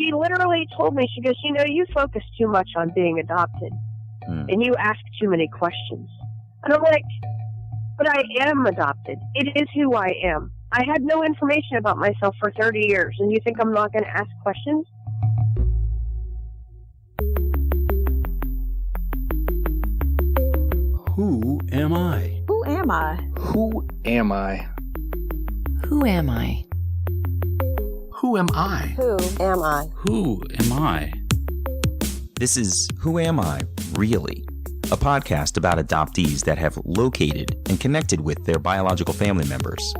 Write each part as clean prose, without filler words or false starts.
she literally told me, she goes, you focus too much on being adopted and you ask too many questions. And I'm like, but I am adopted. It is who I am. I had no information about myself for 30 years, and you think I'm not going to ask questions? Who am I? Who am I? Who am I? Who am I? Who am I? Who am I? Who am I? This is Who Am I, Really? A podcast about adoptees that have located and connected with their biological family members.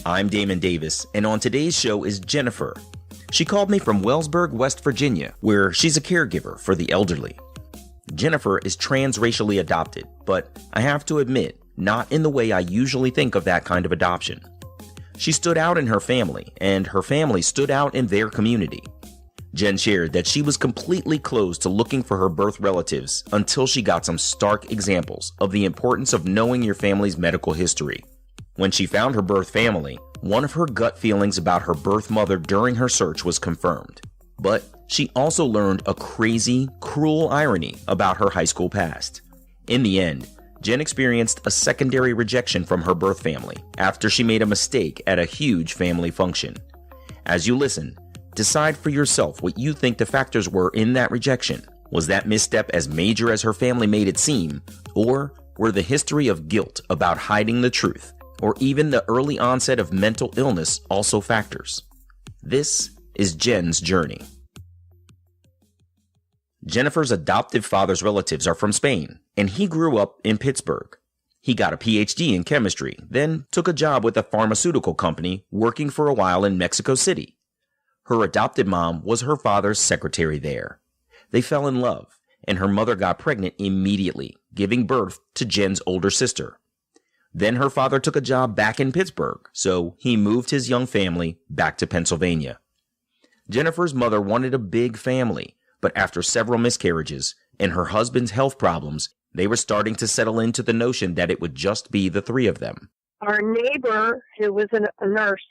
I'm Damon Davis, and on today's show is Jennifer. She called me from Wellsburg, West Virginia, where she's a caregiver for the elderly. Jennifer is transracially adopted, but I have to admit, not in the way I usually think of that kind of adoption. She stood out in her family, and her family stood out in their community. Jen shared that she was completely closed to looking for her birth relatives until she got some stark examples of the importance of knowing your family's medical history. When she found her birth family, one of her gut feelings about her birth mother during her search was confirmed. But she also learned a crazy, cruel irony about her high school past. In the end, Jen experienced a secondary rejection from her birth family after she made a mistake at a huge family function. As you listen, decide for yourself what you think the factors were in that rejection. Was that misstep as major as her family made it seem, or were the history of guilt about hiding the truth, or even the early onset of mental illness also factors? This is Jen's journey. Jennifer's adoptive father's relatives are from Spain, and he grew up in Pittsburgh. He got a PhD in chemistry, then took a job with a pharmaceutical company, working for a while in Mexico City. Her adopted mom was her father's secretary there. They fell in love, and her mother got pregnant immediately, giving birth to Jen's older sister. Then her father took a job back in Pittsburgh, so he moved his young family back to Pennsylvania. Jennifer's mother wanted a big family, but after several miscarriages and her husband's health problems, they were starting to settle into the notion that it would just be the three of them. Our neighbor, who was a nurse,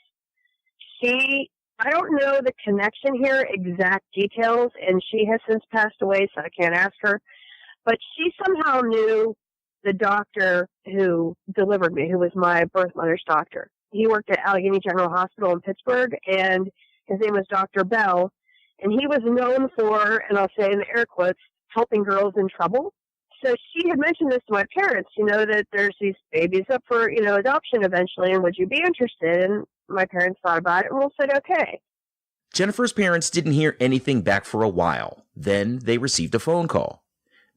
I don't know the connection here, exact details, and she has since passed away, so I can't ask her, but she somehow knew the doctor who delivered me, who was my birth mother's doctor. He worked at Allegheny General Hospital in Pittsburgh, and his name was Dr. Bell, and he was known for, and I'll say in air quotes, helping girls in trouble. So she had mentioned this to my parents, that there's these babies up for, adoption eventually, and would you be interested? And my parents thought about it, and we said, okay. Jennifer's parents didn't hear anything back for a while. Then they received a phone call.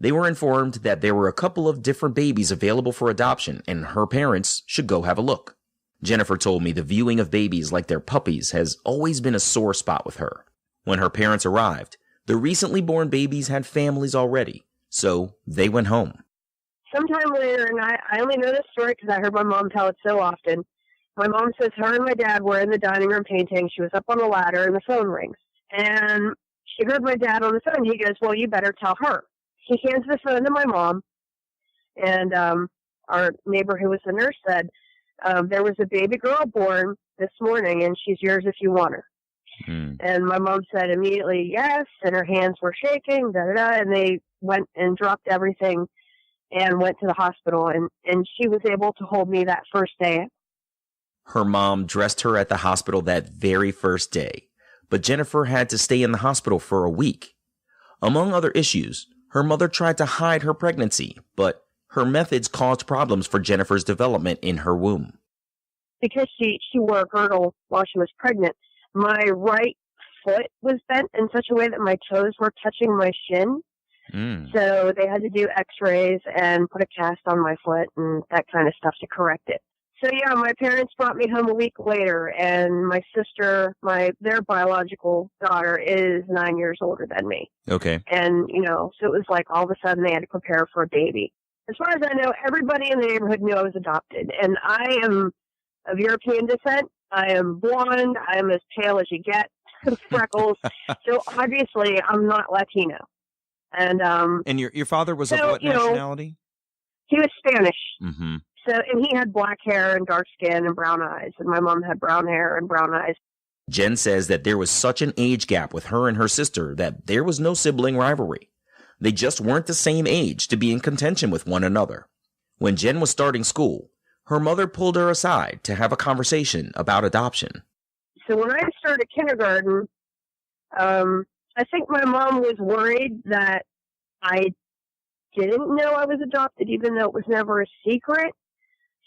They were informed that there were a couple of different babies available for adoption, and her parents should go have a look. Jennifer told me the viewing of babies like they're puppies has always been a sore spot with her. When her parents arrived, the recently born babies had families already, so they went home. Sometime later, and I only know this story because I heard my mom tell it so often, my mom says her and my dad were in the dining room painting. She was up on a ladder, and the phone rings. And she heard my dad on the phone. He goes, well, you better tell her. He hands the phone to my mom, and our neighbor who was a nurse said, there was a baby girl born this morning, and she's yours if you want her. And my mom said immediately yes, and her hands were shaking, and they went and dropped everything and went to the hospital, and she was able to hold me that first day. Her mom dressed her at the hospital that very first day, but Jennifer had to stay in the hospital for a week. Among other issues, her mother tried to hide her pregnancy, but her methods caused problems for Jennifer's development in her womb. Because she wore a girdle while she was pregnant, my right foot was bent in such a way that my toes were touching my shin. So they had to do x-rays and put a cast on my foot and that kind of stuff to correct it. So yeah, my parents brought me home a week later, and my sister, their biological daughter, is 9 years older than me. Okay. And, so it was like all of a sudden they had to prepare for a baby. As far as I know, everybody in the neighborhood knew I was adopted, and I am of European descent. I am blonde. I am as pale as you get, freckles. So obviously, I'm not Latino. And your father was of what nationality? He was Spanish. Mm-hmm. So, and he had black hair and dark skin and brown eyes, and my mom had brown hair and brown eyes. Jen says that there was such an age gap with her and her sister that there was no sibling rivalry. They just weren't the same age to be in contention with one another. When Jen was starting school, her mother pulled her aside to have a conversation about adoption. So when I started kindergarten, I think my mom was worried that I didn't know I was adopted, even though it was never a secret.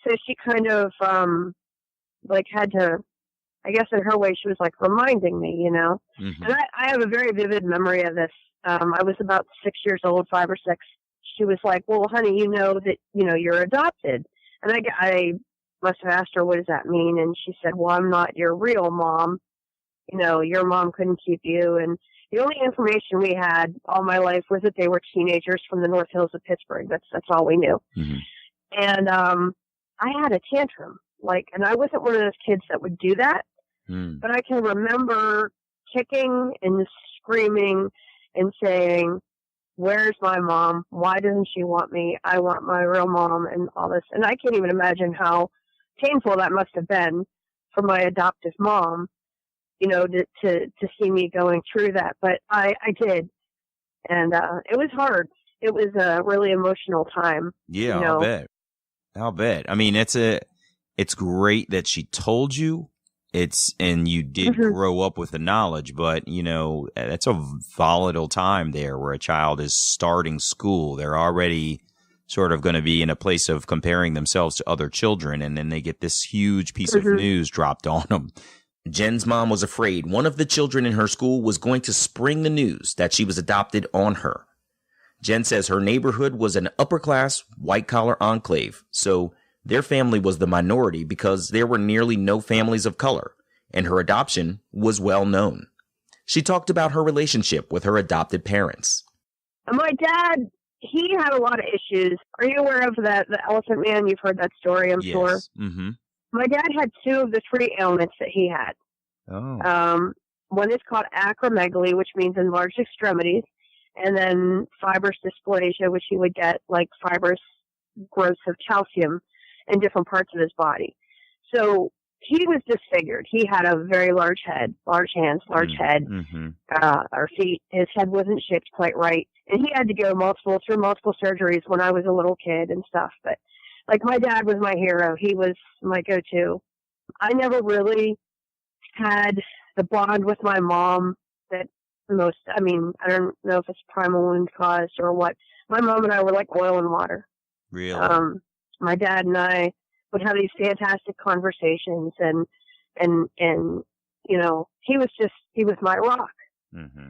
So she kind of, had to, I guess in her way, she was reminding me, Mm-hmm. And I have a very vivid memory of this. I was about 6 years old, 5 or 6. She was like, well, honey, you know that, you're adopted. And I must have asked her, what does that mean? And she said, well, I'm not your real mom. Your mom couldn't keep you. And the only information we had all my life was that they were teenagers from the North Hills of Pittsburgh. That's all we knew. Mm-hmm. And I had a tantrum, and I wasn't one of those kids that would do that. Mm. But I can remember kicking and screaming and saying, where's my mom? Why doesn't she want me? I want my real mom, and all this. And I can't even imagine how painful that must have been for my adoptive mom, to see me going through that. But I did. And it was hard. It was a really emotional time. Yeah, I'll bet. I mean, it's great that she told you. And you did mm-hmm. grow up with the knowledge, but that's a volatile time there where a child is starting school. They're already sort of going to be in a place of comparing themselves to other children, and then they get this huge piece mm-hmm. of news dropped on them. Jen's mom was afraid one of the children in her school was going to spring the news that she was adopted on her. Jen says her neighborhood was an upper-class, white-collar enclave, so their family was the minority because there were nearly no families of color, and her adoption was well known. She talked about her relationship with her adopted parents. My dad, he had a lot of issues. Are you aware of the Elephant Man? You've heard that story, I'm sure. Mm-hmm. My dad had 2 of the 3 ailments that he had. Oh. One is called acromegaly, which means enlarged extremities, and then fibrous dysplasia, which he would get fibrous growths of calcium in different parts of his body. So he was disfigured. He had a very large head, large hands, large head, mm-hmm. Or feet. His head wasn't shaped quite right. And he had to go through multiple surgeries when I was a little kid and stuff. But my dad was my hero. He was my go-to. I never really had the bond with my mom that I don't know if it's primal wound caused or what. My mom and I were like oil and water. Really? My dad and I would have these fantastic conversations, and he was my rock. Mm-hmm.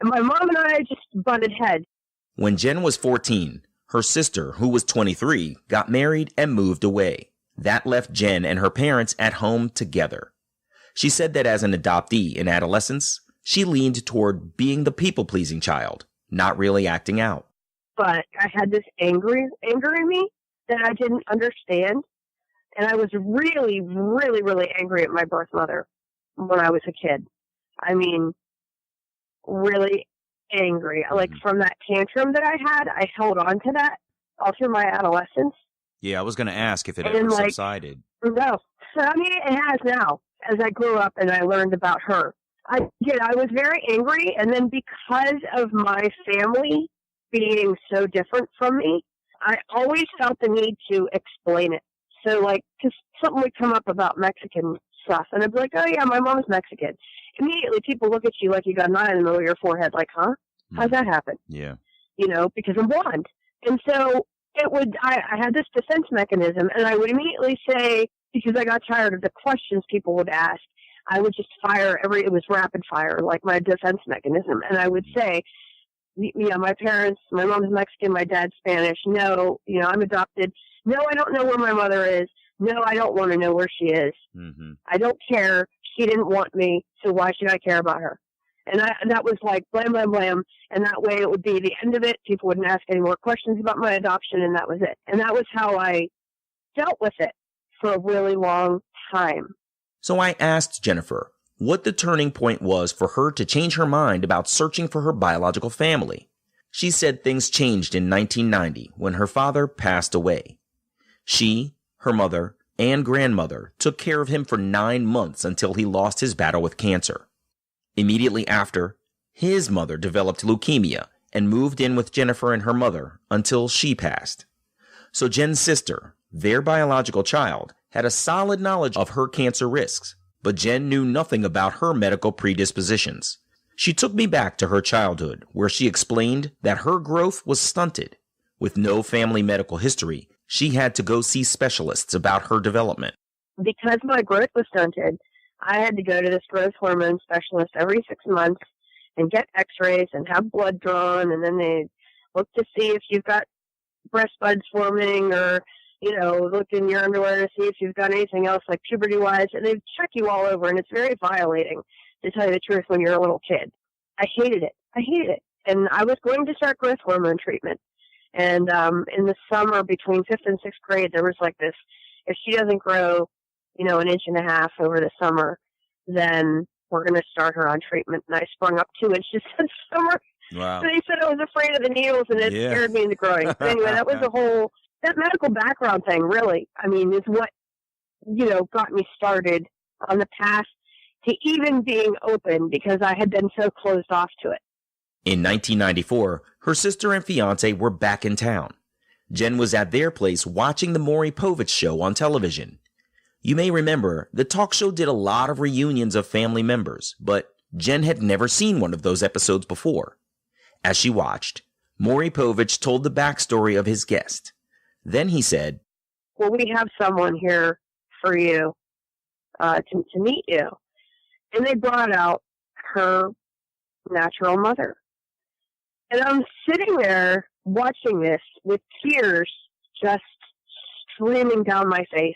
And my mom and I just butted heads. When Jen was 14, her sister, who was 23, got married and moved away. That left Jen and her parents at home together. She said that as an adoptee in adolescence, she leaned toward being the people-pleasing child, not really acting out. But I had this anger in me that I didn't understand. And I was really, really, really angry at my birth mother when I was a kid. I mean, really angry. From that tantrum that I had, I held on to that all through my adolescence. Yeah, I was going to ask if it ever subsided. No. So, it has now, as I grew up and I learned about her. I was very angry, and then because of my family being so different from me, I always felt the need to explain it. So, because something would come up about Mexican stuff, and I'd be like, oh, yeah, my mom's Mexican. Immediately, people look at you like you got an eye in the middle of your forehead, huh? How's that happen? Yeah. Because I'm blonde. And so, I had this defense mechanism, and I would immediately say, because I got tired of the questions people would ask, I would just fire it was rapid fire, like my defense mechanism. And I would say, my parents, my mom's Mexican, my dad's Spanish. No, I'm adopted. No, I don't know where my mother is. No, I don't want to know where she is. Mm-hmm. I don't care. She didn't want me, so why should I care about her? And that was blam, blam, blam. And that way it would be the end of it. People wouldn't ask any more questions about my adoption, and that was it. And that was how I dealt with it for a really long time. So I asked Jennifer what the turning point was for her to change her mind about searching for her biological family. She said things changed in 1990 when her father passed away. She, her mother, and grandmother took care of him for 9 months until he lost his battle with cancer. Immediately after, his mother developed leukemia and moved in with Jennifer and her mother until she passed. So Jen's sister, their biological child, had a solid knowledge of her cancer risks, but Jen knew nothing about her medical predispositions. She took me back to her childhood, where she explained that her growth was stunted. With no family medical history, she had to go see specialists about her development. Because my growth was stunted, I had to go to this growth hormone specialist every 6 months and get x-rays and have blood drawn, and then they look to see if you've got breast buds forming, or, look in your underwear to see if you've got anything else like puberty-wise, and they check you all over, and it's very violating, to tell you the truth, when you're a little kid. I hated it. And I was going to start growth hormone treatment. And in the summer, between 5th and 6th grade, there was like this, if she doesn't grow, an inch and a half over the summer, then we're going to start her on treatment. And I sprung up 2 inches this summer. Wow. So they said I was afraid of the needles, and it scared me into growing. But anyway, that was that medical background thing, really, is what, got me started on the path to even being open, because I had been so closed off to it. In 1994, her sister and fiance were back in town. Jen was at their place watching the Maury Povich show on television. You may remember, the talk show did a lot of reunions of family members, but Jen had never seen one of those episodes before. As she watched, Maury Povich told the backstory of his guest. Then he said, "Well, we have someone here for you to meet you." And they brought out her natural mother. And I'm sitting there watching this with tears just streaming down my face.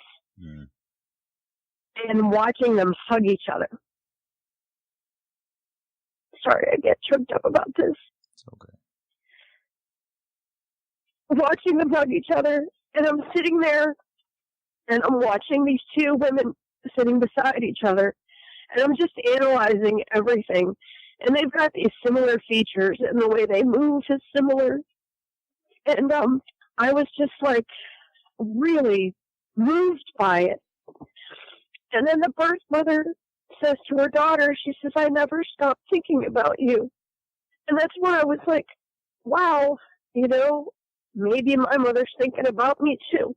And watching them hug each other. Sorry, I get choked up about this. It's okay. Watching them hug each other, and I'm sitting there, and I'm watching these 2 women sitting beside each other, and I'm just analyzing everything. And they've got these similar features, and the way they move is similar. And I was just like really moved by it. And then the birth mother says to her daughter, she says, "I never stopped thinking about you." And that's when I was like, wow, maybe my mother's thinking about me too.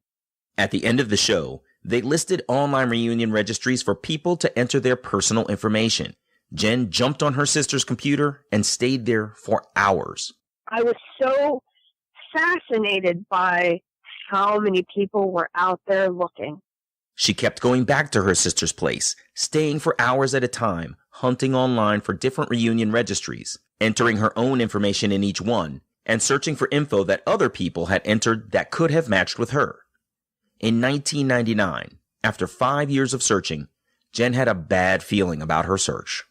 At the end of the show, they listed online reunion registries for people to enter their personal information. Jen jumped on her sister's computer and stayed there for hours. I was so fascinated by how many people were out there looking. She kept going back to her sister's place, staying for hours at a time, hunting online for different reunion registries, entering her own information in each one, and searching for info that other people had entered that could have matched with her. In 1999, after 5 years of searching, Jen had a bad feeling about her search.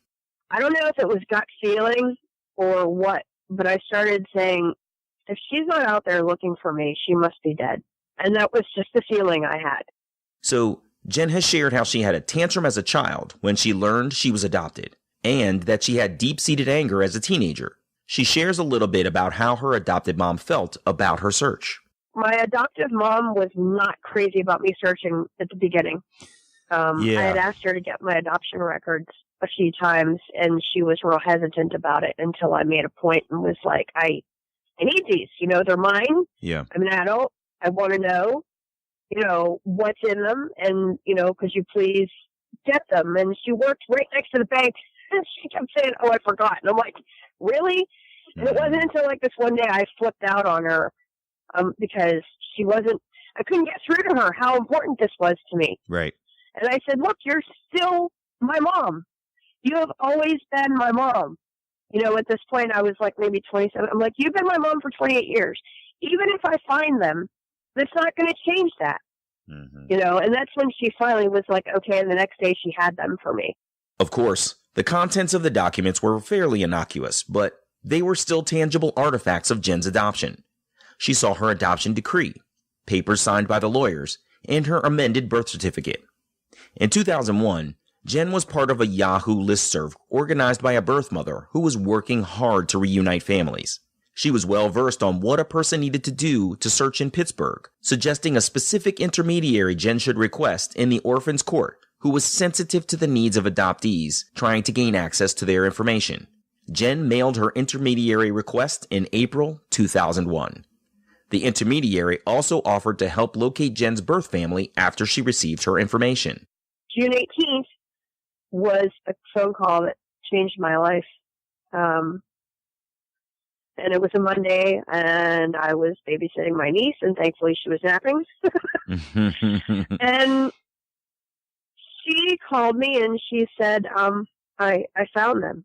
I don't know if it was gut feeling or what, but I started saying, if she's not out there looking for me, she must be dead. And that was just the feeling I had. So, Jen has shared how she had a tantrum as a child when she learned she was adopted, and that she had deep-seated anger as a teenager. She shares a little bit about how her adopted mom felt about her search. My adoptive mom was not crazy about me searching at the beginning. I had asked her to get my adoption records a few times, and she was real hesitant about it until I made a point and was like, I need these. They're mine. Yeah. I'm an adult. I want to know, what's in them, and, could you please get them? And she worked right next to the bank, and she kept saying, "Oh, I forgot." And I'm like, really? And it wasn't until like this one day I flipped out on her because I couldn't get through to her how important this was to me. Right. And I said, "Look, you're still my mom. You have always been my mom." At this point, I was like maybe 27. I'm like, "You've been my mom for 28 years. Even if I find them, that's not going to change that." Mm-hmm. And that's when she finally was like, okay, and the next day she had them for me. Of course, the contents of the documents were fairly innocuous, but they were still tangible artifacts of Jen's adoption. She saw her adoption decree, papers signed by the lawyers, and her amended birth certificate. In 2001, Jen was part of a Yahoo listserv organized by a birth mother who was working hard to reunite families. She was well versed on what a person needed to do to search in Pittsburgh, suggesting a specific intermediary Jen should request in the orphan's court who was sensitive to the needs of adoptees trying to gain access to their information. Jen mailed her intermediary request in April 2001. The intermediary also offered to help locate Jen's birth family after she received her information. June 18th was a phone call that changed my life. And it was a Monday, and I was babysitting my niece, and thankfully she was napping. And she called me, and she said, I found them.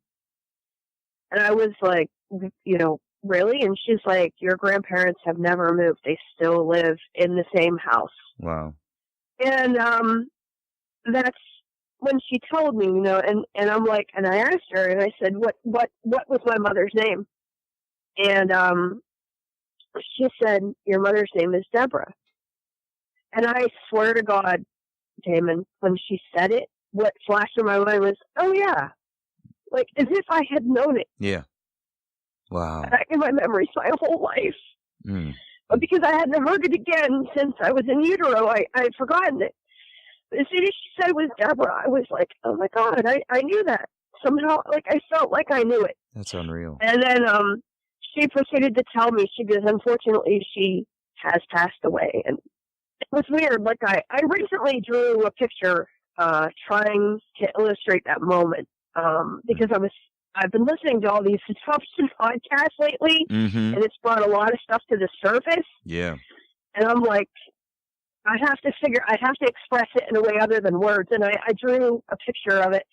And I was like, really? And she's like, your grandparents have never moved. They still live in the same house. Wow. And that's when she told me, and I'm like, and I asked her, and I said, what was my mother's name? And she said, your mother's name is Deborah. And I swear to God, Damon, when she said it, what flashed in my mind was, oh yeah, like as if I had known it. Yeah. Wow. Back in my memories my whole life. But because I hadn't heard it again since I was in utero, I had forgotten it. But as soon as she said it was Deborah, I was like, oh my God, I knew that. Somehow, like I felt like I knew it. That's unreal. And then she proceeded to tell me, she goes, unfortunately, she has passed away. And it was weird. Like I recently drew a picture trying to illustrate that moment because I've been listening to all these adoption podcasts lately, and it's brought a lot of stuff to the surface. Yeah. And I'm like, I have to express it in a way other than words. And I drew a picture of it,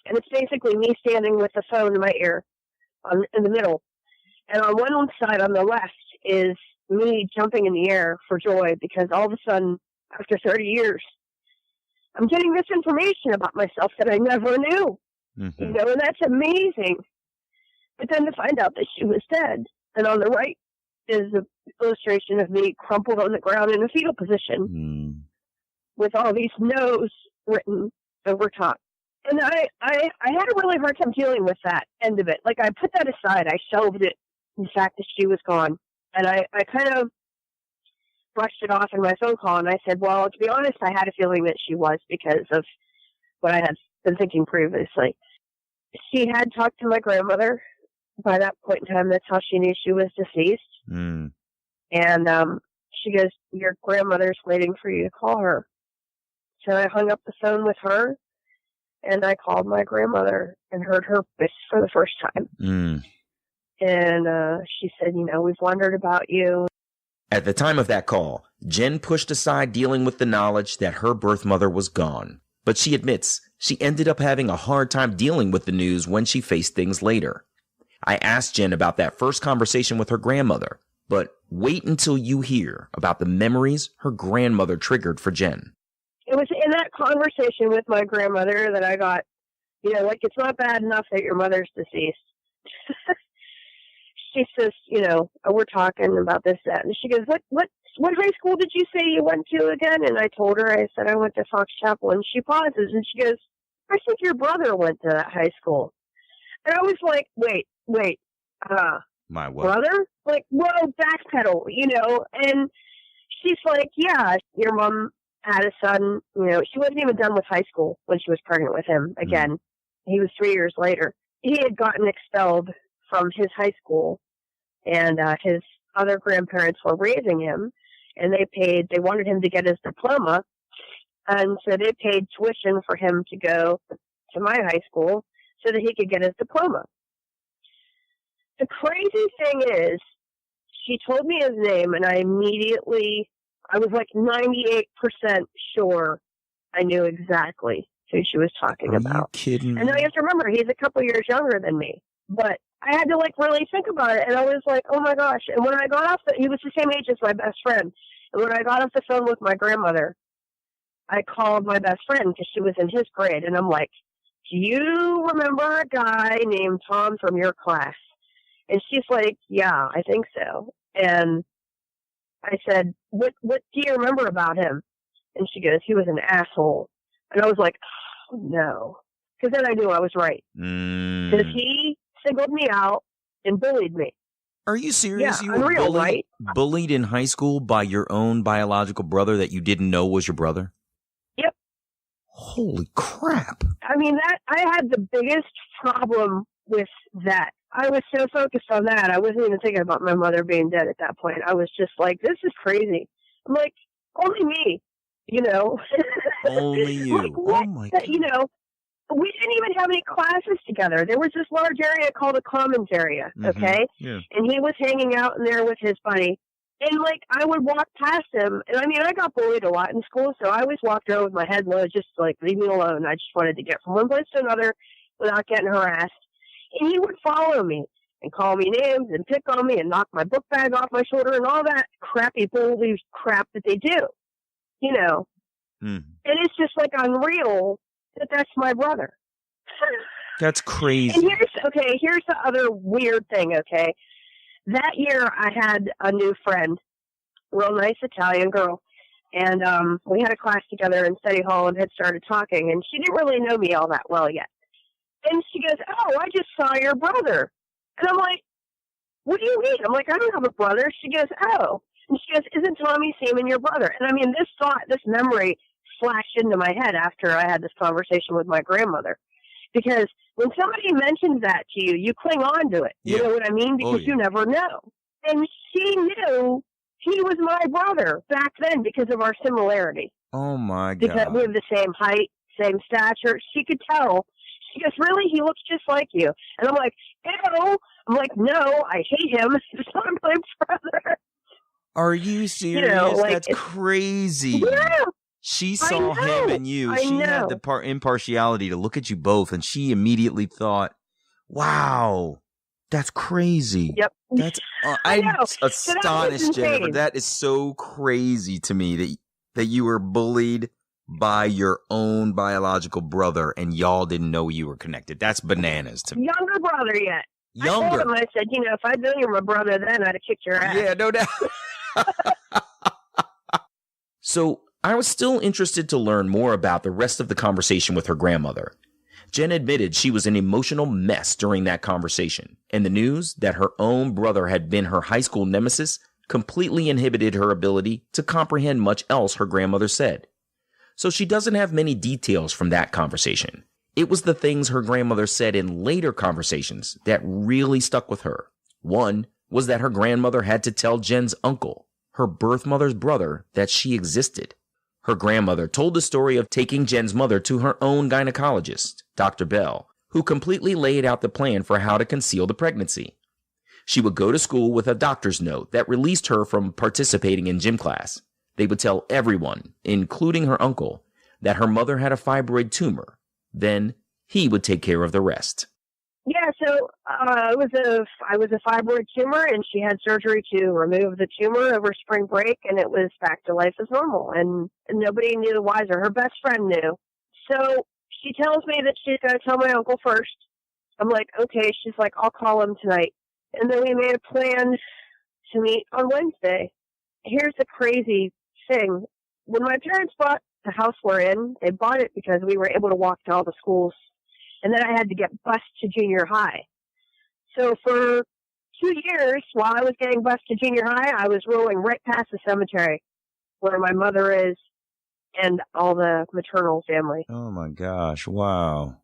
and it's basically me standing with the phone in my ear in the middle. And on one side, on the left, is me jumping in the air for joy because all of a sudden, after 30 years, I'm getting this information about myself that I never knew. And that's amazing. But then to find out that she was dead. And on the right is an illustration of me crumpled on the ground in a fetal position with all these no's written over top. And I had a really hard time dealing with that end of it. Like I put that aside. I shelved it, the fact that she was gone. And I kind of brushed it off in my phone call. And I said, well, to be honest, I had a feeling that she was because of what I had been thinking previously. She had talked to my grandmother. By that point in time, that's how she knew she was deceased. And she goes, your grandmother's waiting for you to call her. So I hung up the phone with her, and I called my grandmother and heard her voice for the first time. And she said, we've wondered about you. At the time of that call, Jen pushed aside dealing with the knowledge that her birth mother was gone. But she admits she ended up having a hard time dealing with the news when she faced things later. I asked Jen about that first conversation with her grandmother, but wait until you hear about the memories her grandmother triggered for Jen. It was in that conversation with my grandmother that I got, it's not bad enough that your mother's deceased. She says, we're talking about this, that. And she goes, what high school did you say you went to again? And I told her, I said, I went to Fox Chapel. And she pauses and she goes, I think your brother went to that high school. And I was like, wait, my what? Brother? Like, whoa, backpedal, And she's like, yeah, your mom had a son, she wasn't even done with high school when she was pregnant with him. Again, he was 3 years later. He had gotten expelled from his high school, and his other grandparents were raising him, and they wanted him to get his diploma, and so they paid tuition for him to go to my high school so that he could get his diploma. The crazy thing is, she told me his name, and I was like 98% sure I knew exactly who she was talking about. Are you kidding? And then I have to remember, he's a couple years younger than me. But I had to really think about it. And I was like, oh my gosh. And when I got off he was the same age as my best friend. And when I got off the phone with my grandmother, I called my best friend because she was in his grade. And I'm like, do you remember a guy named Tom from your class? And she's like, yeah, I think so. And I said, what do you remember about him? And she goes, he was an asshole. And I was like, oh no. Because then I knew I was right. Because he singled me out and bullied me. Are you serious? Yeah, You were unreal, right? bullied in high school by your own biological brother that you didn't know was your brother? Yep. Holy crap. I mean, that I had the biggest problem with that. I was so focused on that. I wasn't even thinking about my mother being dead at that point. I was just like, this is crazy. I'm like, only me, you know. Only you. Like, what? Oh, my God. You know, we didn't even have any classes together. There was this large area called a commons area, okay? Yeah. And he was hanging out in there with his buddy. And, like, I would walk past him. And, I mean, I got bullied a lot in school, so I always walked around with my head low, just like, leave me alone. I just wanted to get from one place to another without getting harassed. And he would follow me and call me names and pick on me and knock my book bag off my shoulder and all that crappy bully crap that they do, you know. And it's just, like, unreal that that's my brother. That's crazy. And here's the other weird thing, okay? That year I had a new friend, real nice Italian girl, and we had a class together in study hall and had started talking, and she didn't really know me all that well yet. And she goes, oh, I just saw your brother. And I'm like, what do you mean? I'm like, I don't have a brother. She goes, oh. And she goes, isn't Tommy Seaman your brother? And I mean, this memory flashed into my head after I had this conversation with my grandmother. Because when somebody mentions that to you, you cling on to it. You know what I mean? Because you never know. And she knew he was my brother back then because of our similarity. Oh, my God. Because we have the same height, same stature. She could tell. She goes, really? He looks just like you. And I'm like, ew. I'm like, no, I hate him. He's not my brother. Are you serious? You know, like, that's crazy. Yeah. She saw him and you. She had the impartiality to look at you both, and she immediately thought, wow, that's crazy. Yep. That's I'm astonished, Jennifer. That is so crazy to me that you were bullied by your own biological brother and y'all didn't know you were connected. That's bananas to me. Younger brother yet. Younger. I told him, I said, you know, if I'd known you were my brother then, I'd have kicked your ass. Yeah, no doubt. So I was still interested to learn more about the rest of the conversation with her grandmother. Jen admitted she was an emotional mess during that conversation, and the news that her own brother had been her high school nemesis completely inhibited her ability to comprehend much else her grandmother said. So she doesn't have many details from that conversation. It was the things her grandmother said in later conversations that really stuck with her. One was that her grandmother had to tell Jen's uncle, her birth mother's brother, that she existed. Her grandmother told the story of taking Jen's mother to her own gynecologist, Dr. Bell, who completely laid out the plan for how to conceal the pregnancy. She would go to school with a doctor's note that released her from participating in gym class. They would tell everyone, including her uncle, that her mother had a fibroid tumor. Then he would take care of the rest. Yeah, so I was a fibroid tumor, and she had surgery to remove the tumor over spring break, and it was back to life as normal, and nobody knew the wiser. Her best friend knew. So she tells me that she's going to tell my uncle first. I'm like, okay. She's like, I'll call him tonight. And then we made a plan to meet on Wednesday. Here's the crazy thing. When my parents bought the house we're in, they bought it because we were able to walk to all the schools. And then I had to get bused to junior high. So for 2 years, while I was getting bused to junior high, I was rolling right past the cemetery where my mother is and all the maternal family. Oh, my gosh. Wow.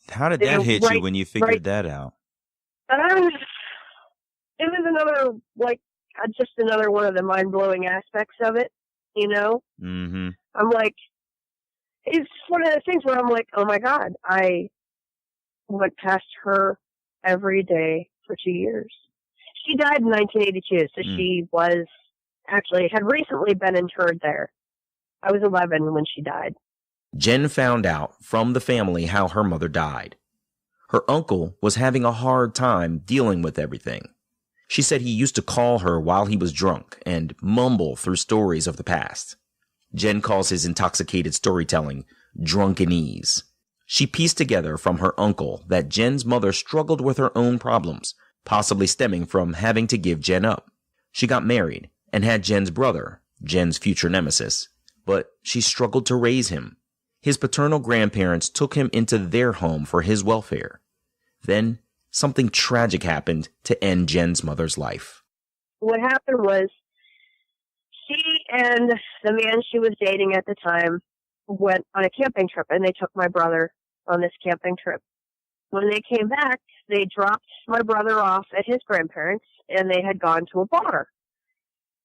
How did that hit you when you figured that out? It was another, just another one of the mind-blowing aspects of it, you know? Mm-hmm. I'm like, it's one of the things where I'm like, oh, my God, I went past her every day for 2 years. She died in 1982, so she had recently been interred there. I was 11 when she died. Jen found out from the family how her mother died. Her uncle was having a hard time dealing with everything. She said he used to call her while he was drunk and mumble through stories of the past. Jen calls his intoxicated storytelling drunkenese. She pieced together from her uncle that Jen's mother struggled with her own problems, possibly stemming from having to give Jen up. She got married and had Jen's brother, Jen's future nemesis, but she struggled to raise him. His paternal grandparents took him into their home for his welfare. Then something tragic happened to end Jen's mother's life. What happened was she and the man she was dating at the time went on a camping trip, and they took my brother on this camping trip. When they came back, they dropped my brother off at his grandparents', and they had gone to a bar.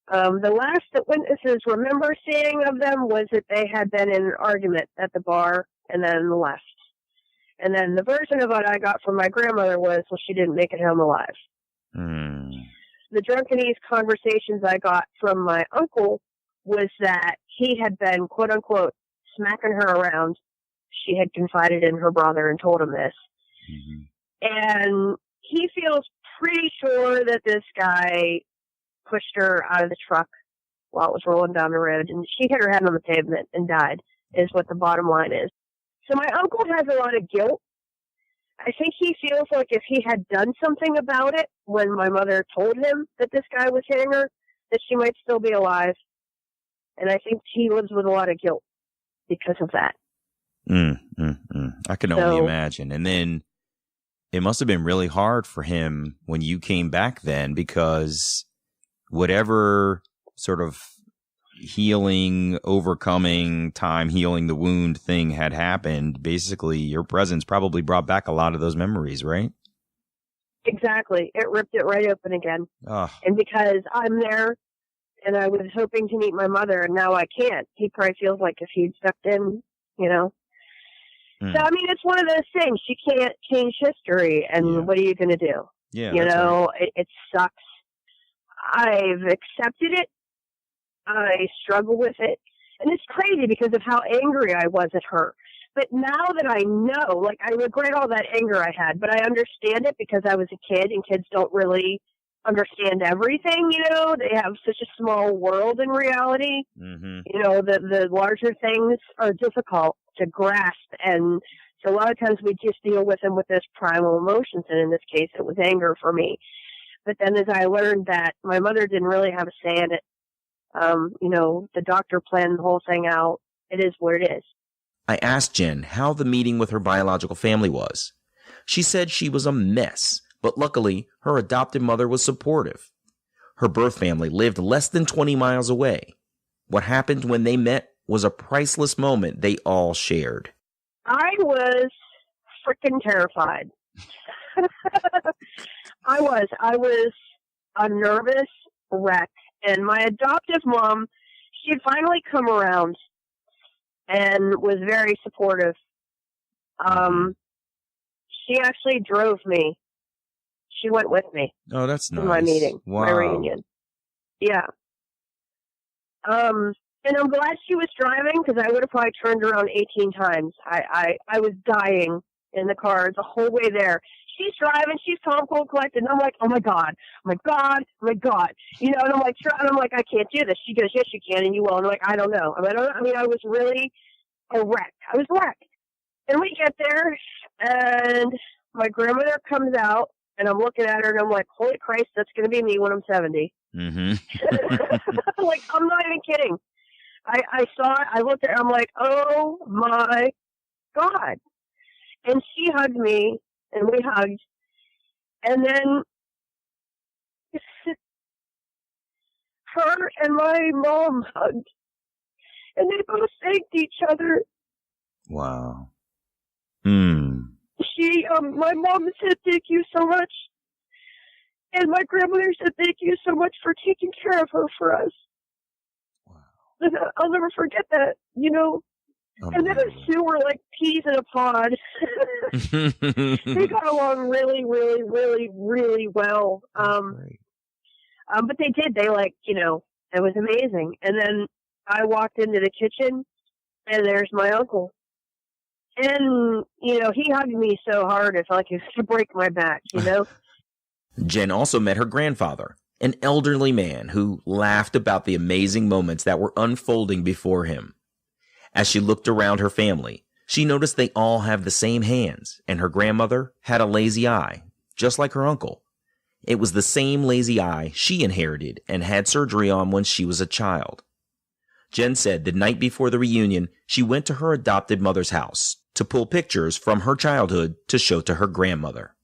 The last that witnesses remember seeing of them was that they had been in an argument at the bar and then left. And then the version of what I got from my grandmother was, well, she didn't make it home alive. The drunkenese conversations I got from my uncle was that he had been, quote unquote, smacking her around. She had confided in her brother and told him this. And he feels pretty sure that this guy pushed her out of the truck while it was rolling down the road, and she hit her head on the pavement and died, is what the bottom line is. So my uncle has a lot of guilt. I think he feels like if he had done something about it when my mother told him that this guy was hitting her, that she might still be alive. And I think he lives with a lot of guilt because of that. I can only imagine. And then it must have been really hard for him when you came back then, because whatever sort of healing, overcoming, time healing the wound thing had happened, basically your presence probably brought back a lot of those memories, right? Exactly. It ripped it right open again. And because I'm there and I was hoping to meet my mother and now I can't, he probably feels like if he'd stepped in, you know. So, I mean, it's one of those things. You can't change history, and what are you going to do? Yeah, you know, right. It sucks. I've accepted it. I struggle with it. And it's crazy because of how angry I was at her. But now that I know, like, I regret all that anger I had, but I understand it because I was a kid, and kids don't really understand everything, you know. They have such a small world in reality. You know, the larger things are difficult to grasp, and so a lot of times we just deal with them with this primal emotions, and in this case it was anger for me. But then as I learned that my mother didn't really have a say in it, you know, the doctor planned the whole thing out. It is what it is. I asked Jen how the meeting with her biological family was. She said she was a mess, but luckily her adopted mother was supportive. Her birth family lived less than 20 miles away. What happened when they met was a priceless moment they all shared. I was freaking terrified. I was a nervous wreck. And my adoptive mom, she had finally come around and was very supportive. She actually drove me. She went with me. Oh, that's nice. To my meeting, wow. My reunion. Yeah. And I'm glad she was driving because I would have probably turned around 18 times. I was dying in the car the whole way there. She's driving, she's calm, cool, collected, and I'm like, oh my God. You know, and I'm like, I can't do this. She goes, yes, you can, and you will. And I'm like, I don't know. I mean, I was really a wreck. I was wrecked. And we get there, and my grandmother comes out, and I'm looking at her, and I'm like, holy Christ, that's going to be me when I'm 70. Like, I'm not even kidding. I saw it, I looked at her, I'm like, oh my God. And she hugged me, and we hugged. And then her and my mom hugged. And they both thanked each other. Wow. My mom said, thank you so much. And my grandmother said, thank you so much for taking care of her for us. Wow. And I'll never forget that, you know. And then those two were like peas in a pod. They got along really, really, really, really well. But they did. They you know, it was amazing. And then I walked into the kitchen, and there's my uncle. And, you know, he hugged me so hard, it felt like he was going to break my back, you know? Jen also met her grandfather, an elderly man who laughed about the amazing moments that were unfolding before him. As she looked around her family, she noticed they all have the same hands, and her grandmother had a lazy eye, just like her uncle. It was the same lazy eye she inherited and had surgery on when she was a child. Jen said the night before the reunion, she went to her adopted mother's house to pull pictures from her childhood to show to her grandmother.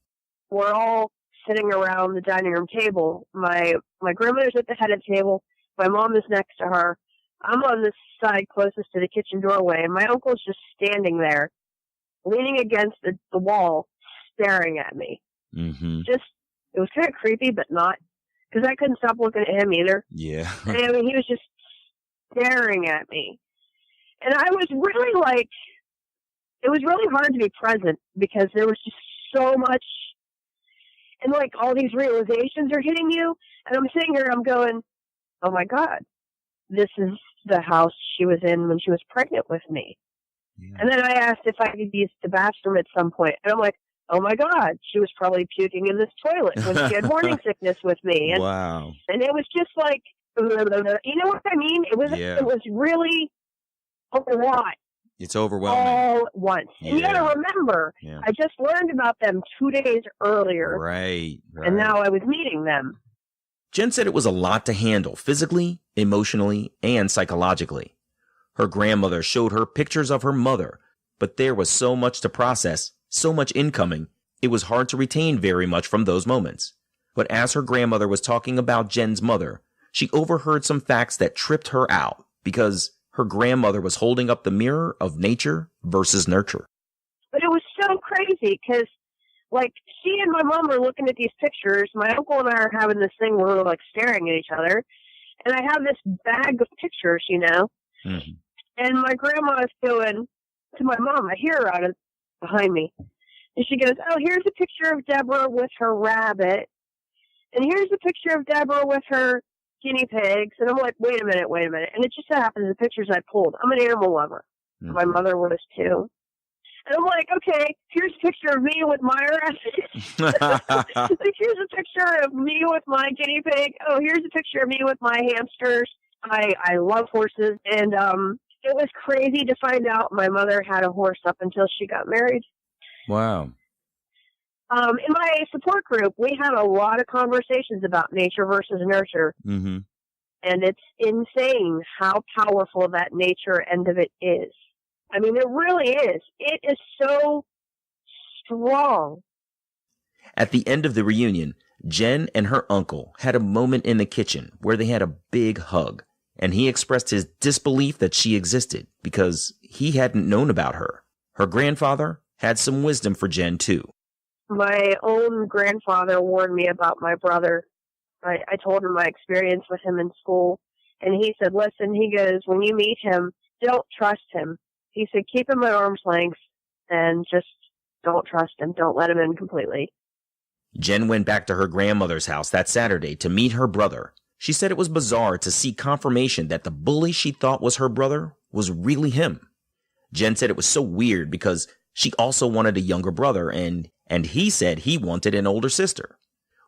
we're all sitting around the dining room table. My grandmother's at the head of the table. My mom is next to her. I'm on the side closest to the kitchen doorway, and my uncle's just standing there, leaning against the wall, staring at me. Mm-hmm. Just, it was kind of creepy, but not, because I couldn't stop looking at him either. Yeah. I mean, he was just staring at me. And I was really like, it was really hard to be present because there was just so much, and like all these realizations are hitting you. And I'm sitting here, I'm going, oh my God, this is the house she was in when she was pregnant with me. Yeah. And then I asked if I could use the bathroom at some point. And I'm like, oh my God, she was probably puking in this toilet when she had morning sickness with me. And, wow. And it was just like, you know what I mean? It was really a lot. It's overwhelming. All at once. And you got to remember, I just learned about them 2 days earlier. Right. And now I was meeting them. Jen said it was a lot to handle physically, emotionally, and psychologically. Her grandmother showed her pictures of her mother, but there was so much to process, so much incoming, it was hard to retain very much from those moments. But as her grandmother was talking about Jen's mother, she overheard some facts that tripped her out because her grandmother was holding up the mirror of nature versus nurture. But it was so crazy because, like, she and my mom were looking at these pictures. My uncle and I are having this thing where we're, like, staring at each other. And I have this bag of pictures, you know. Mm-hmm. And my grandma is going to my mom. I hear her out of behind me. And she goes, oh, here's a picture of Deborah with her rabbit. And here's a picture of Deborah with her guinea pigs. And I'm like, wait a minute. And it just so happens the pictures I pulled. I'm an animal lover. Mm-hmm. My mother was too. And I'm like, okay, here's a picture of me with my rabbit. Like, here's a picture of me with my guinea pig. Oh, here's a picture of me with my hamsters. I love horses. And it was crazy to find out my mother had a horse up until she got married. Wow. In my support group, we had a lot of conversations about nature versus nurture. Mm-hmm. And it's insane how powerful that nature end of it is. I mean, it really is. It is so strong. At the end of the reunion, Jen and her uncle had a moment in the kitchen where they had a big hug, and he expressed his disbelief that she existed because he hadn't known about her. Her grandfather had some wisdom for Jen, too. My own grandfather warned me about my brother. I told him my experience with him in school, and he said, listen, he goes, when you meet him, don't trust him. He said, keep him at arm's length and just don't trust him. Don't let him in completely. Jen went back to her grandmother's house that Saturday to meet her brother. She said it was bizarre to see confirmation that the bully she thought was her brother was really him. Jen said it was so weird because she also wanted a younger brother, and he said he wanted an older sister.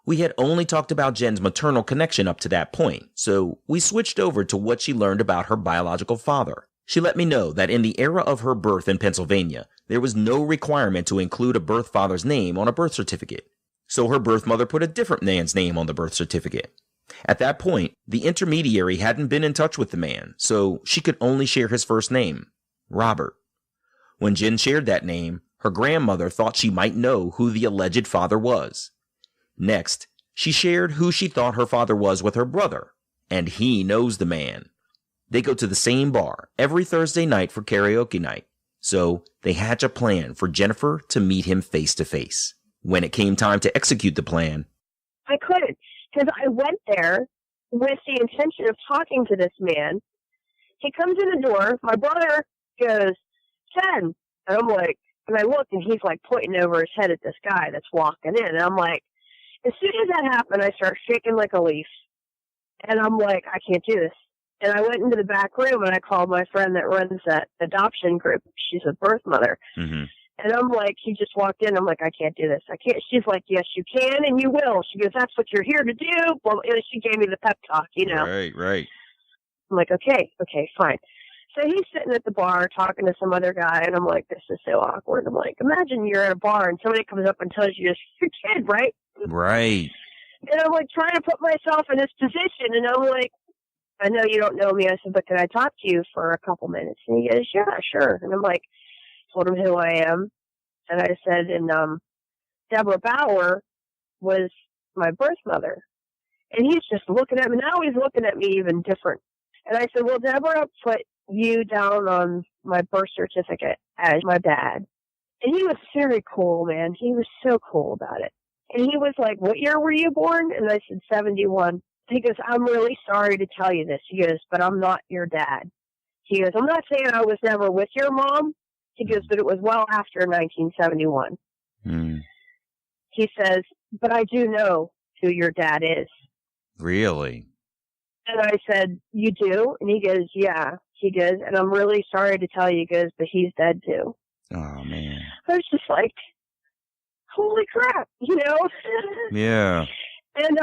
We had only talked about Jen's maternal connection up to that point, so we switched over to what she learned about her biological father. She let me know that in the era of her birth in Pennsylvania, there was no requirement to include a birth father's name on a birth certificate. So her birth mother put a different man's name on the birth certificate. At that point, the intermediary hadn't been in touch with the man, so she could only share his first name, Robert. When Jen shared that name, her grandmother thought she might know who the alleged father was. Next, she shared who she thought her father was with her brother, and he knows the man. They go to the same bar every Thursday night for karaoke night, so they hatch a plan for Jennifer to meet him face to face. When it came time to execute the plan, I couldn't, because I went there with the intention of talking to this man. He comes in the door. My brother goes, Jen. And I'm like, and I look, and he's like pointing over his head at this guy that's walking in. And I'm like, as soon as that happened, I start shaking like a leaf. And I'm like, I can't do this. And I went into the back room, and I called my friend that runs that adoption group. She's a birth mother. Mm-hmm. And I'm like, he just walked in. I'm like, I can't do this. I can't. She's like, yes, you can, and you will. She goes, that's what you're here to do. Well, she gave me the pep talk, you know. Right. I'm like, okay, fine. So he's sitting at the bar talking to some other guy, and I'm like, this is so awkward. I'm like, imagine you're at a bar, and somebody comes up and tells you you're a kid, right? Right. And I'm like trying to put myself in this position, and I'm like, I know you don't know me. I said, but can I talk to you for a couple minutes? And he goes, yeah, sure. And I'm like, told him who I am. And I said, and Deborah Bauer was my birth mother. And he's just looking at me. Now he's looking at me even different. And I said, well, Deborah put you down on my birth certificate as my dad. And he was very cool, man. He was so cool about it. And he was like, what year were you born? And I said, 71. He goes, I'm really sorry to tell you this. He goes, but I'm not your dad. He goes, I'm not saying I was never with your mom. He goes, but it was well after 1971. He says, but I do know who your dad is. Really? And I said, you do? And he goes, yeah. He goes, and I'm really sorry to tell you, he goes, but he's dead too. Oh, man. I was just like, holy crap, you know? Yeah. And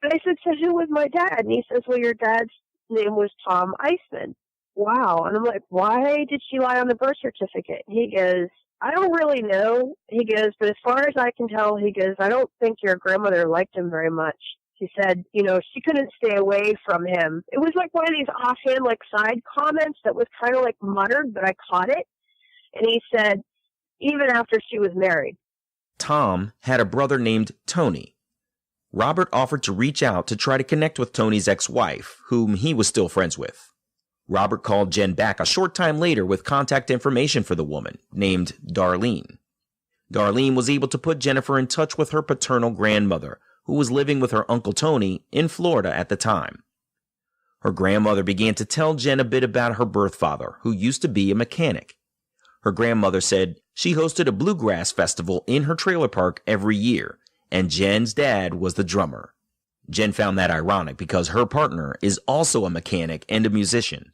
I said, so who was my dad? And he says, well, your dad's name was Tom Eisman. Wow. And I'm like, why did she lie on the birth certificate? And he goes, I don't really know. He goes, but as far as I can tell, he goes, I don't think your grandmother liked him very much. He said, you know, she couldn't stay away from him. It was like one of these offhand, like, side comments that was kind of like muttered, but I caught it. And he said, even after she was married. Tom had a brother named Tony. Robert offered to reach out to try to connect with Tony's ex-wife, whom he was still friends with. Robert called Jen back a short time later with contact information for the woman, named Darlene. Darlene was able to put Jennifer in touch with her paternal grandmother, who was living with her Uncle Tony in Florida at the time. Her grandmother began to tell Jen a bit about her birth father, who used to be a mechanic. Her grandmother said she hosted a bluegrass festival in her trailer park every year, and Jen's dad was the drummer. Jen found that ironic because her partner is also a mechanic and a musician.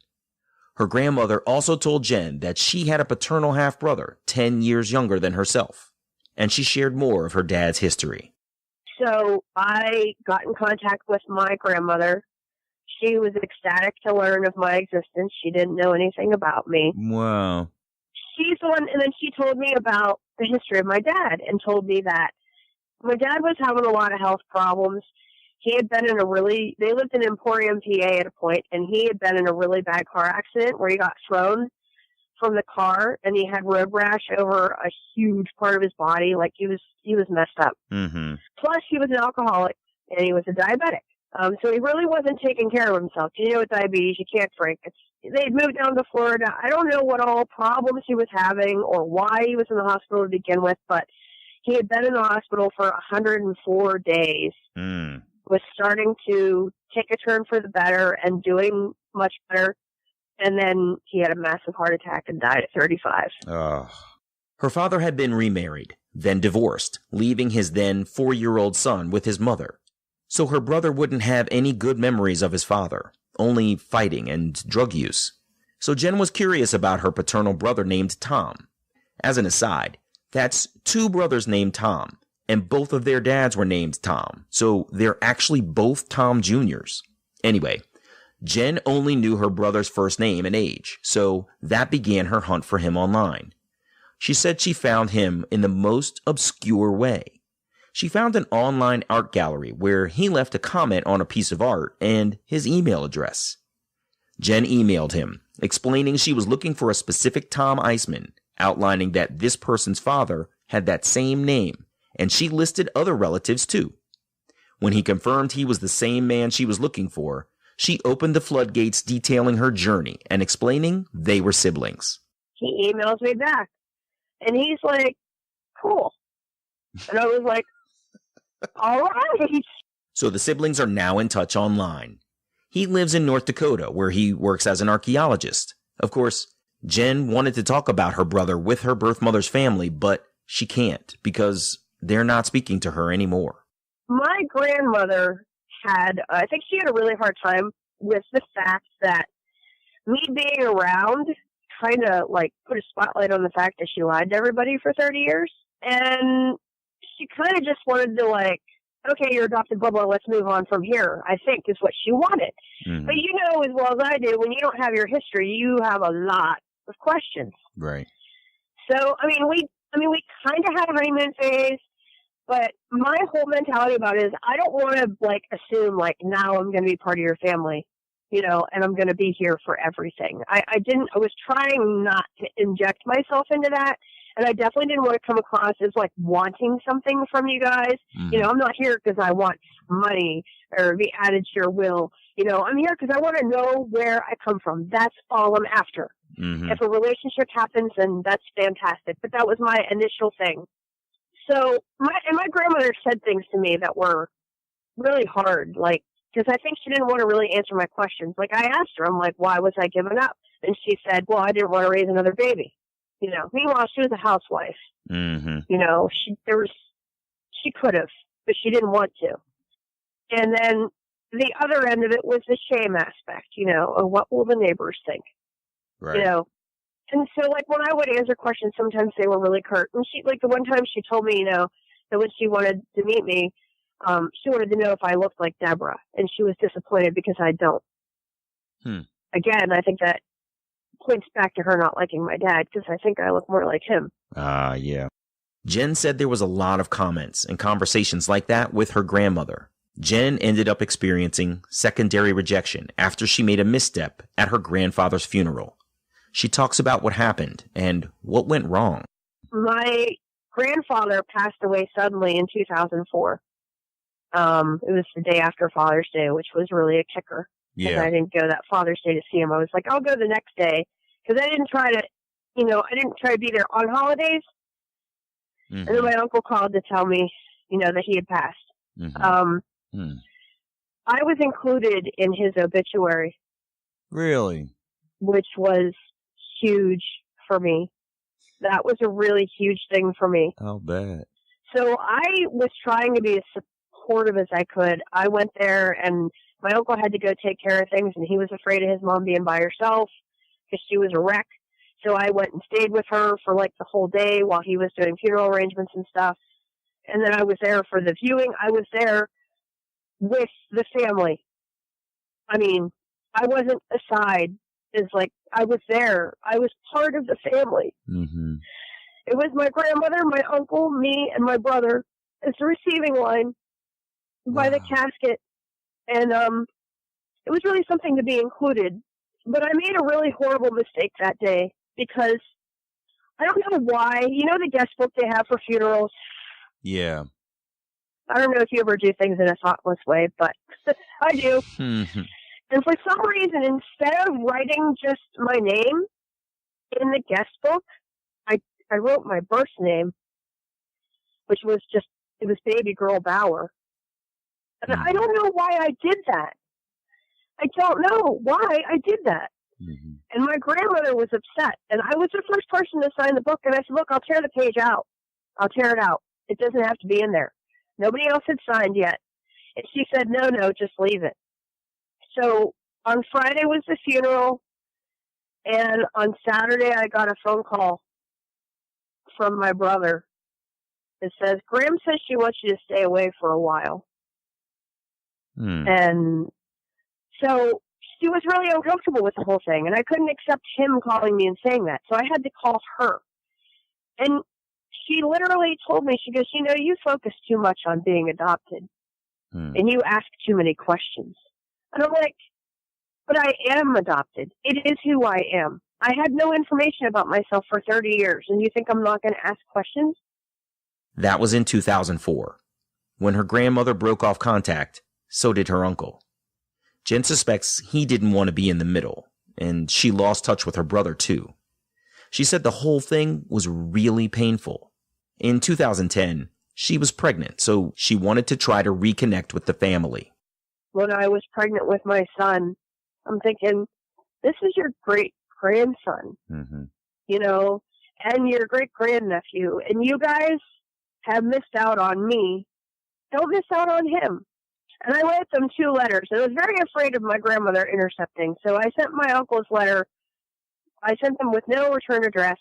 Her grandmother also told Jen that she had a paternal half-brother 10 years younger than herself, and she shared more of her dad's history. So I got in contact with my grandmother. She was ecstatic to learn of my existence. She didn't know anything about me. Wow. She's the one, and then she told me about the history of my dad and told me that my dad was having a lot of health problems. He had been in they lived in Emporium, PA at a point, and he had been in a really bad car accident where he got thrown from the car and he had road rash over a huge part of his body. Like he was messed up. Mm-hmm. Plus he was an alcoholic and he was a diabetic. So he really wasn't taking care of himself. You know, with diabetes, you can't drink. They'd moved down to Florida. I don't know what all problems he was having or why he was in the hospital to begin with, but he had been in the hospital for 104 days. Was starting to take a turn for the better and doing much better. And then he had a massive heart attack and died at 35. Her father had been remarried, then divorced, leaving his then 4-year-old son with his mother. So her brother wouldn't have any good memories of his father, only fighting and drug use. So Jen was curious about her paternal brother named Tom. As an aside, that's 2 brothers named Tom, and both of their dads were named Tom, so they're actually both Tom Jr.'s. Anyway, Jen only knew her brother's first name and age, so that began her hunt for him online. She said she found him in the most obscure way. She found an online art gallery where he left a comment on a piece of art and his email address. Jen emailed him, explaining she was looking for a specific Tom Eisman, outlining that this person's father had that same name, and she listed other relatives too. When he confirmed he was the same man she was looking for, she opened the floodgates detailing her journey and explaining they were siblings. He emails me back, and he's like, cool. And I was like, all right. So the siblings are now in touch online. He lives in North Dakota, where he works as an archaeologist. Of course, Jen wanted to talk about her brother with her birth mother's family, but she can't because they're not speaking to her anymore. My grandmother I think she had a really hard time with the fact that me being around kind of like put a spotlight on the fact that she lied to everybody for 30 years. And she kind of just wanted to like, okay, you're adopted, blah, blah, let's move on from here, I think is what she wanted. Mm-hmm. But you know as well as I do, when you don't have your history, you have a lot of questions. Right. So, we kind of had a honeymoon phase, but my whole mentality about it is I don't want to like assume like now I'm going to be part of your family, you know, and I'm going to be here for everything. I was trying not to inject myself into that. And I definitely didn't want to come across as like wanting something from you guys. Mhm. You know, I'm not here because I want money or be added to your will. You know, I'm here because I want to know where I come from. That's all I'm after. Mhm. If a relationship happens, then that's fantastic. But that was my initial thing. So my grandmother said things to me that were really hard, like, because I think she didn't want to really answer my questions. Like, I asked her, I'm like, why was I given up? And she said, well, I didn't want to raise another baby. You know, meanwhile, she was a housewife. Mhm. You know, she could have, but she didn't want to. And then the other end of it was the shame aspect, you know, of what will the neighbors think, Right. you know. And so, like, when I would answer questions, sometimes they were really curt. And she, like, the one time she told me, you know, that when she wanted to meet me, she wanted to know if I looked like Deborah. And she was disappointed because I don't. Again, I think that points back to her not liking my dad, because I think I look more like him. Yeah. Jen said there was a lot of comments and conversations like that with her grandmother. Jen ended up experiencing secondary rejection after she made a misstep at her grandfather's funeral. She talks about what happened and what went wrong. My grandfather passed away suddenly in 2004. It was the day after Father's Day, which was really a kicker. Yeah. I didn't go that Father's Day to see him. I was like, I'll go the next day, because I didn't try to, you know, I didn't try to be there on holidays. Mhm. And then my uncle called to tell me, you know, that he had passed. Mhm. I was included in his obituary, Really? which was huge for me. That was a really huge thing for me. I'll bet. So I was trying to be as supportive as I could. I went there, and my uncle had to go take care of things, and he was afraid of his mom being by herself because she was a wreck. So I went and stayed with her for like the whole day while he was doing funeral arrangements and stuff. And then I was there for the viewing. I was there with the family. I mean, I wasn't aside. It's like I was there. I was part of the family. Mm-hmm. It was my grandmother, my uncle, me, and my brother as the receiving line by the casket. And it was really something to be included. But I made a really horrible mistake that day because I don't know why. You know the guest book they have for funerals? Yeah. I don't know if you ever do things in a thoughtless way, but I do. And for some reason, instead of writing just my name in the guest book, I wrote my birth name, which was it was Baby Girl Bauer. And I don't know why I did that. I don't know why I did that. Mm-hmm. And my grandmother was upset. And I was the first person to sign the book. And I said, look, I'll tear the page out. I'll tear it out. It doesn't have to be in there. Nobody else had signed yet. And she said, no, just leave it. So on Friday was the funeral. And on Saturday, I got a phone call from my brother. It says, Graham says she wants you to stay away for a while. And so she was really uncomfortable with the whole thing. And I couldn't accept him calling me and saying that. So I had to call her. And she literally told me, she goes, you know, you focus too much on being adopted. And you ask too many questions. And I'm like, but I am adopted. It is who I am. I had no information about myself for 30 years. And you think I'm not going to ask questions? That was in 2004. When her grandmother broke off contact, so did her uncle. Jen suspects he didn't want to be in the middle, and she lost touch with her brother too. She said the whole thing was really painful. In 2010, she was pregnant, so she wanted to try to reconnect with the family. When I was pregnant with my son, I'm thinking, this is your great-grandson, you know, and your great-grandnephew, and you guys have missed out on me. Don't miss out on him. And I wrote them 2 letters. And I was very afraid of my grandmother intercepting. So I sent my uncle's letter. I sent them with no return address.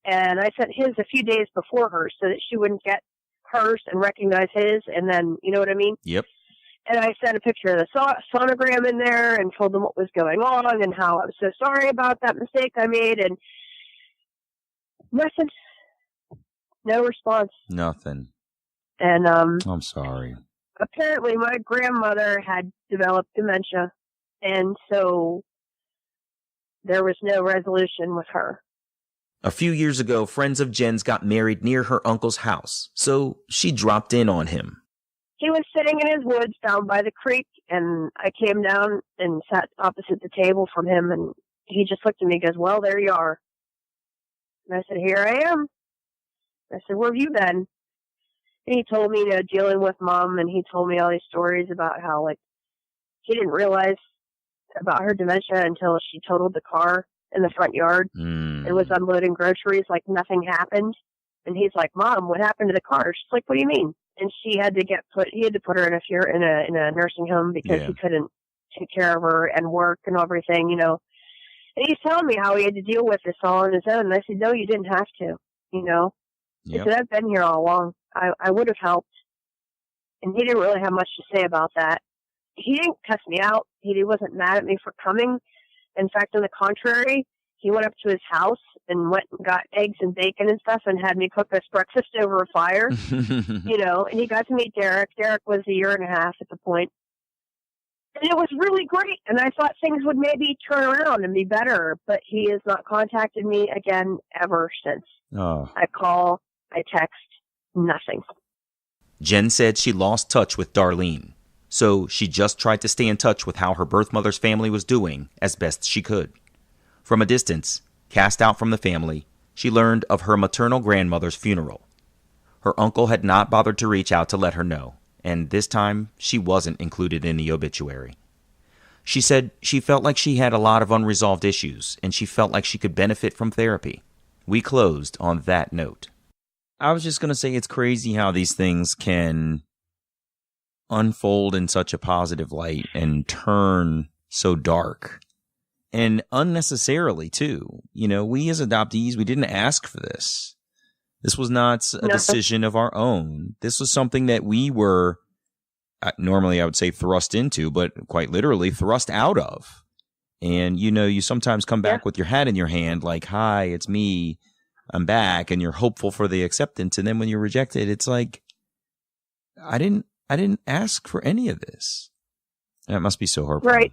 And I sent his a few days before hers so that she wouldn't get hers and recognize his. And then, you know what I mean? Yep. And I sent a picture of the sonogram in there and told them what was going on and how I was so sorry about that mistake I made. And nothing. No response. Nothing. And I'm sorry. Apparently my grandmother had developed dementia, and so there was no resolution with her. A few years ago, friends of Jen's got married near her uncle's house, so she dropped in on him. He was sitting in his woods down by the creek, and I came down and sat opposite the table from him, and he just looked at me and goes, "Well, there you are." And I said, "Here I am." I said, "Where have you been?" And he told me, dealing with Mom, and he told me all these stories about how, he didn't realize about her dementia until she totaled the car in the front yard and was unloading groceries like nothing happened. And he's like, "Mom, what happened to the car?" She's like, "What do you mean?" And he had to put her in a nursing home because he couldn't take care of her and work and everything, And he's telling me how he had to deal with this all on his own. And I said, "No, you didn't have to, Yep. I said, "I've been here all along. I would have helped." And he didn't really have much to say about that. He didn't cuss me out. He wasn't mad at me for coming. In fact, on the contrary, he went up to his house and went and got eggs and bacon and stuff and had me cook us breakfast over a fire, and he got to meet Derek. Derek was 1.5 years at the point. And it was really great. And I thought things would maybe turn around and be better, but he has not contacted me again ever since. Oh. I call, I text, nothing. Jen said she lost touch with Darlene, so she just tried to stay in touch with how her birth mother's family was doing as best she could. From a distance, cast out from the family, she learned of her maternal grandmother's funeral. Her uncle had not bothered to reach out to let her know, and this time she wasn't included in the obituary. She said she felt like she had a lot of unresolved issues, and she felt like she could benefit from therapy. We closed on that note. I was just going to say it's crazy how these things can unfold in such a positive light and turn so dark. And unnecessarily, too. We as adoptees, we didn't ask for this. This was not a decision of our own. This was something that we were, normally I would say thrust into, but quite literally thrust out of. And, you sometimes come back with your hat in your hand like, "Hi, it's me. I'm back." And you're hopeful for the acceptance. And then when you're rejected, it's like, I didn't ask for any of this. That must be so hurtful. Right.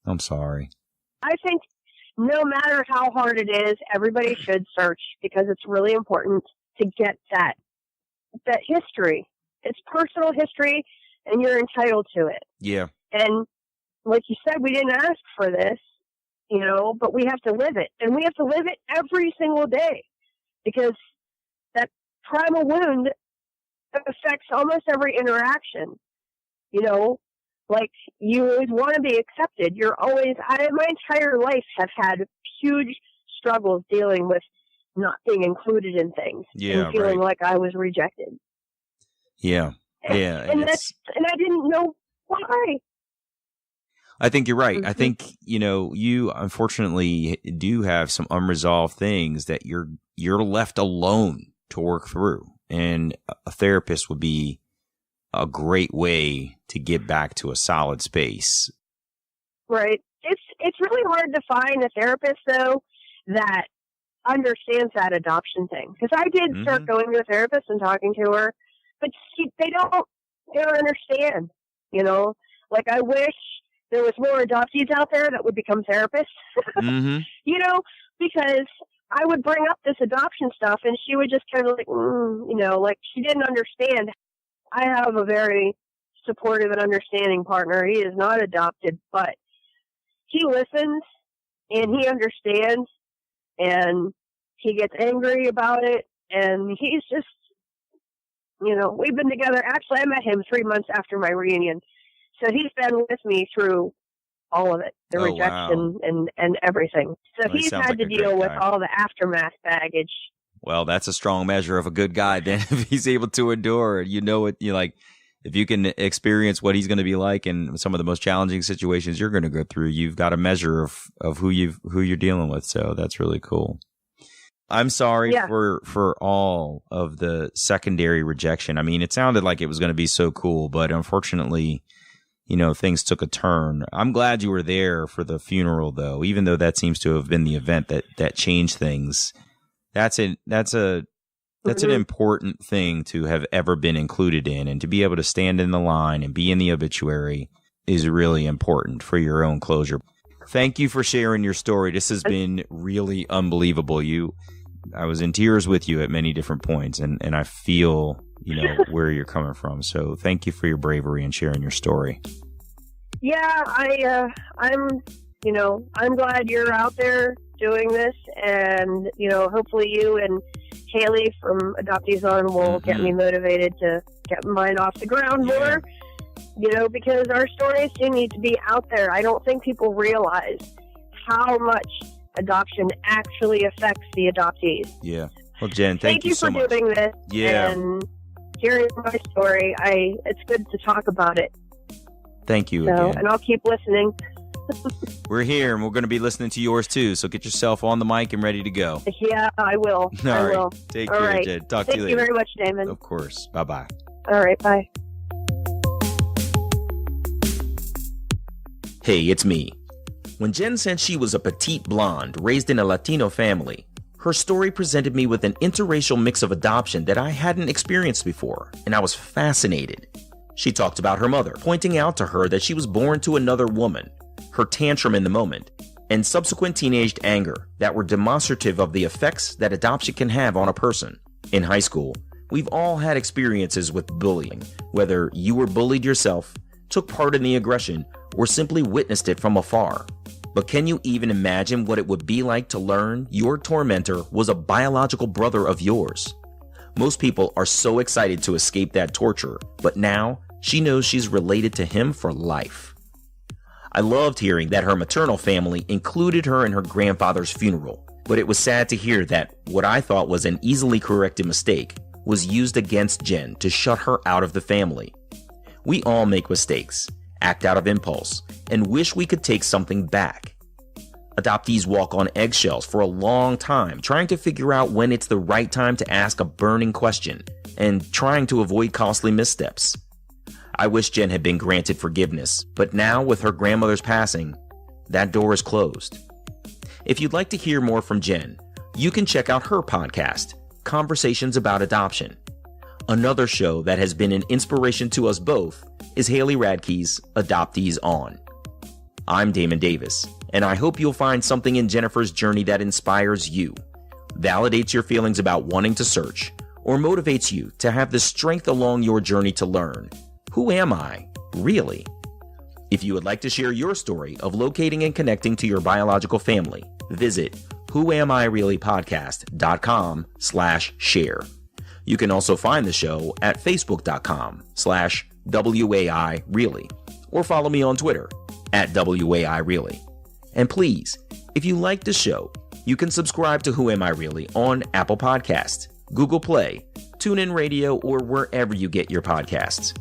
I'm sorry. I think no matter how hard it is, everybody should search because it's really important to get that history. It's personal history, and you're entitled to it. Yeah. And like you said, we didn't ask for this, but we have to live it. And we have to live it every single day because that primal wound affects almost every interaction, Like, you always want to be accepted. My entire life have had huge struggles dealing with not being included in things. And feeling like I was rejected. Yeah. Yeah. And I didn't know why. I think you're right. I think, you unfortunately do have some unresolved things that you're left alone to work through. And a therapist would be a great way to get back to a solid space. Right. It's really hard to find a therapist, though, that understands that adoption thing. Because I did start going to a therapist and talking to her, but they don't understand, Like, I wish there was more adoptees out there that would become therapists, because I would bring up this adoption stuff and she would just kind of like she didn't understand. I have a very supportive and understanding partner. He is not adopted, but he listens and he understands and he gets angry about it. And he's just, we've been together. Actually, I met him 3 months after my reunion. So he's been with me through all of it, the rejection and everything. So he's had to deal with all the aftermath baggage. Well, that's a strong measure of a good guy then, if he's able to endure it. If you can experience what he's going to be like in some of the most challenging situations you're going to go through, you've got a measure of who you're dealing with. So that's really cool. I'm sorry for all of the secondary rejection. I mean, it sounded like it was going to be so cool, but unfortunately, things took a turn. I'm glad you were there for the funeral, though, even though that seems to have been the event that changed things. That's an important thing to have ever been included in, and to be able to stand in the line and be in the obituary is really important for your own closure. Thank you for sharing your story. This has been really unbelievable. I was in tears with you at many different points, and I feel, where you're coming from. So thank you for your bravery and sharing your story. Yeah, I'm glad you're out there doing this, and, hopefully you and Haley from Adoptees On will get me motivated to get mine off the ground more, because our stories do need to be out there. I don't think people realize how much adoption actually affects the adoptees. Yeah. Well, Jen, thank you so much. Thank you for doing this. Yeah. And hearing my story. It's good to talk about it. Thank you again. And I'll keep listening. We're here, and we're going to be listening to yours, too. So get yourself on the mic and ready to go. Yeah, I will. I will. Take care, Jen. Talk to you later. Thank you very much, Damon. Of course. Bye-bye. All right, bye. Hey, it's me. When Jen said she was a petite blonde raised in a Latino family, her story presented me with an interracial mix of adoption that I hadn't experienced before, and I was fascinated. She talked about her mother, pointing out to her that she was born to another woman, her tantrum in the moment, and subsequent teenaged anger that were demonstrative of the effects that adoption can have on a person. In high school, we've all had experiences with bullying, whether you were bullied yourself, took part in the aggression, or simply witnessed it from afar. But can you even imagine what it would be like to learn your tormentor was a biological brother of yours? Most people are so excited to escape that torture, but now she knows she's related to him for life. I loved hearing that her maternal family included her in her grandfather's funeral, but it was sad to hear that what I thought was an easily corrected mistake was used against Jen to shut her out of the family. We all make mistakes, act out of impulse, and wish we could take something back. Adoptees walk on eggshells for a long time, trying to figure out when it's the right time to ask a burning question and trying to avoid costly missteps. I wish Jen had been granted forgiveness, but now with her grandmother's passing, that door is closed. If you'd like to hear more from Jen, you can check out her podcast, Conversations About Adoption. Another show that has been an inspiration to us both is Haley Radke's Adoptees On. I'm Damon Davis, and I hope you'll find something in Jennifer's journey that inspires you, validates your feelings about wanting to search, or motivates you to have the strength along your journey to learn, who am I, really? If you would like to share your story of locating and connecting to your biological family, visit whoamireallypodcast.com/share. You can also find the show at facebook.com/WAIReally, or follow me on Twitter at WAIReally. And please, if you like the show, you can subscribe to Who Am I Really on Apple Podcasts, Google Play, TuneIn Radio, or wherever you get your podcasts.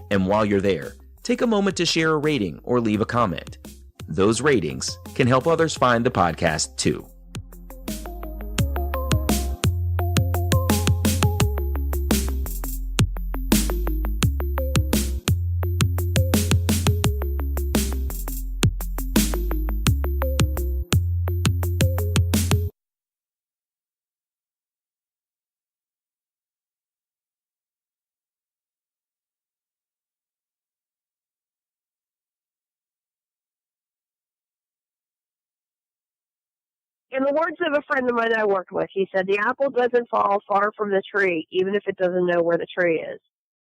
And while you're there, take a moment to share a rating or leave a comment. Those ratings can help others find the podcast too. In the words of a friend of mine I worked with, he said, the apple doesn't fall far from the tree, even if it doesn't know where the tree is.